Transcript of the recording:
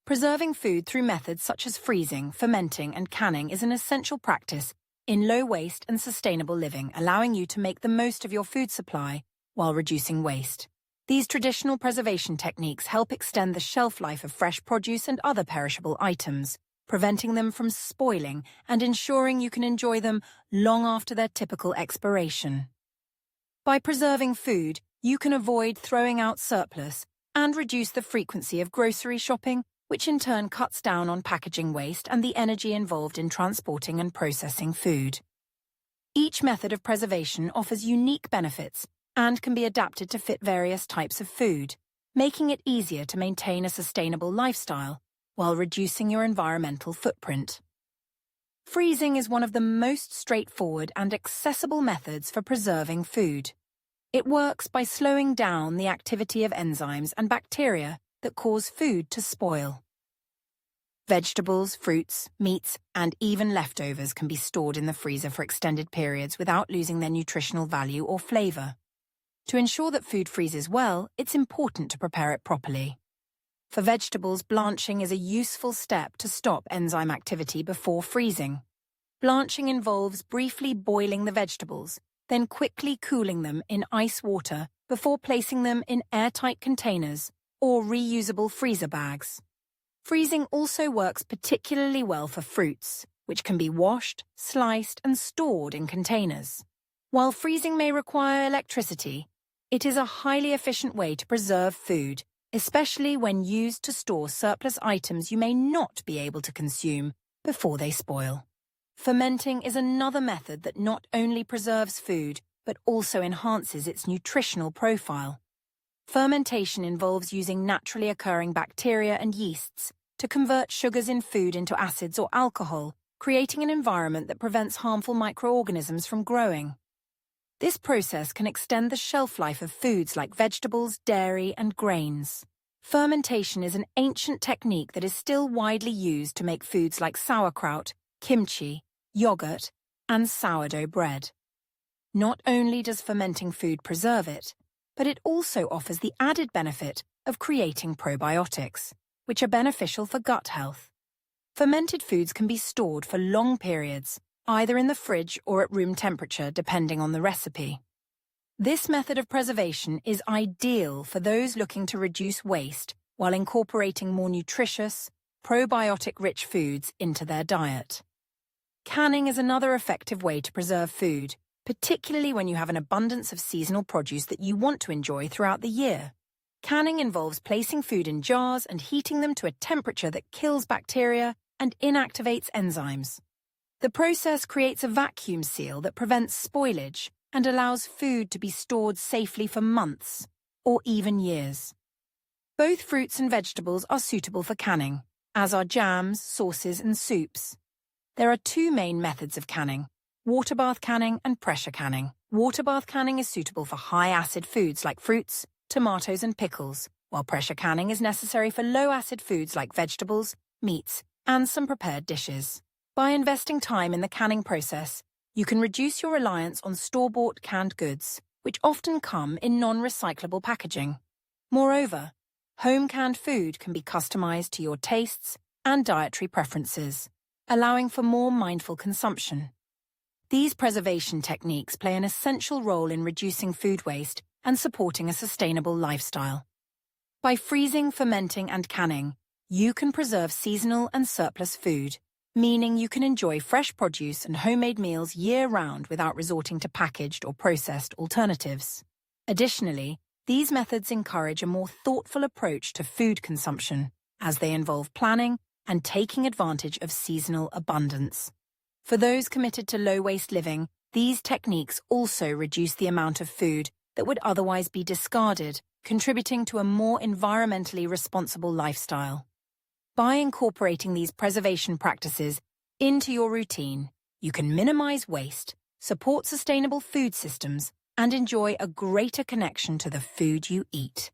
Preserving food through methods such as freezing, fermenting, and canning is an essential practice in low-waste and sustainable living, allowing you to make the most of your food supply while reducing waste. These traditional preservation techniques help extend the shelf life of fresh produce and other perishable items, preventing them from spoiling and ensuring you can enjoy them long after their typical expiration. By preserving food, you can avoid throwing out surplus and reduce the frequency of grocery shopping, which in turn cuts down on packaging waste and the energy involved in transporting and processing food. Each method of preservation offers unique benefits and can be adapted to fit various types of food, making it easier to maintain a sustainable lifestyle while reducing your environmental footprint. Freezing is one of the most straightforward and accessible methods for preserving food. It works by slowing down the activity of enzymes and bacteria that cause food to spoil. Vegetables, fruits, meats, and even leftovers can be stored in the freezer for extended periods without losing their nutritional value or flavor. To ensure that food freezes well, it's important to prepare it properly. For vegetables, blanching is a useful step to stop enzyme activity before freezing. Blanching involves briefly boiling the vegetables, then quickly cooling them in ice water before placing them in airtight containers or reusable freezer bags. Freezing also works particularly well for fruits, which can be washed, sliced, and stored in containers. While freezing may require electricity, it is a highly efficient way to preserve food, especially when used to store surplus items you may not be able to consume before they spoil. Fermenting is another method that not only preserves food, but also enhances its nutritional profile. Fermentation involves using naturally occurring bacteria and yeasts to convert sugars in food into acids or alcohol, creating an environment that prevents harmful microorganisms from growing. This process can extend the shelf life of foods like vegetables, dairy, and grains. Fermentation is an ancient technique that is still widely used to make foods like sauerkraut, kimchi, yogurt, and sourdough bread. Not only does fermenting food preserve it, but it also offers the added benefit of creating probiotics, which are beneficial for gut health. Fermented foods can be stored for long periods, either in the fridge or at room temperature, depending on the recipe. This method of preservation is ideal for those looking to reduce waste while incorporating more nutritious, probiotic-rich foods into their diet. Canning is another effective way to preserve food, particularly when you have an abundance of seasonal produce that you want to enjoy throughout the year. Canning involves placing food in jars and heating them to a temperature that kills bacteria and inactivates enzymes. The process creates a vacuum seal that prevents spoilage and allows food to be stored safely for months or even years. Both fruits and vegetables are suitable for canning, as are jams, sauces, and soups. There are two main methods of canning: water bath canning and pressure canning. Water bath canning is suitable for high-acid foods like fruits, tomatoes, and pickles, while pressure canning is necessary for low-acid foods like vegetables, meats, and some prepared dishes. By investing time in the canning process, you can reduce your reliance on store-bought canned goods, which often come in non-recyclable packaging. Moreover, home canned food can be customized to your tastes and dietary preferences, allowing for more mindful consumption. These preservation techniques play an essential role in reducing food waste and supporting a sustainable lifestyle. By freezing, fermenting, and canning, you can preserve seasonal and surplus food, meaning you can enjoy fresh produce and homemade meals year-round without resorting to packaged or processed alternatives. Additionally, these methods encourage a more thoughtful approach to food consumption, as they involve planning and taking advantage of seasonal abundance. For those committed to low-waste living, these techniques also reduce the amount of food that would otherwise be discarded, contributing to a more environmentally responsible lifestyle. By incorporating these preservation practices into your routine, you can minimize waste, support sustainable food systems, and enjoy a greater connection to the food you eat.